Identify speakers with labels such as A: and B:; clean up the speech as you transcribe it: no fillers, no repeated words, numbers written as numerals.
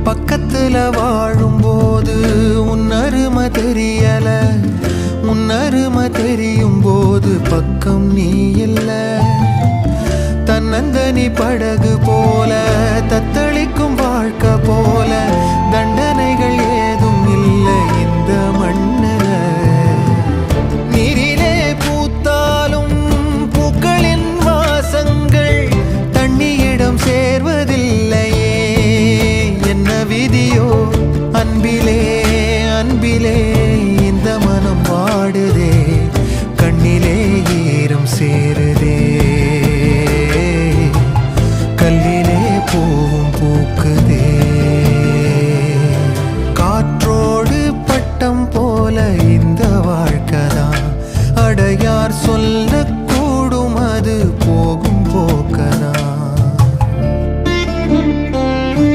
A: பக்கத்துல வாழும்போது உன்னருமை தெரியல, உன்னருமை தெரியும் போது பக்கம் நீ இல்ல. தன்னந்தனி படகு போல தத்தளிக்கும் வாழ்க்கை போல தண்ட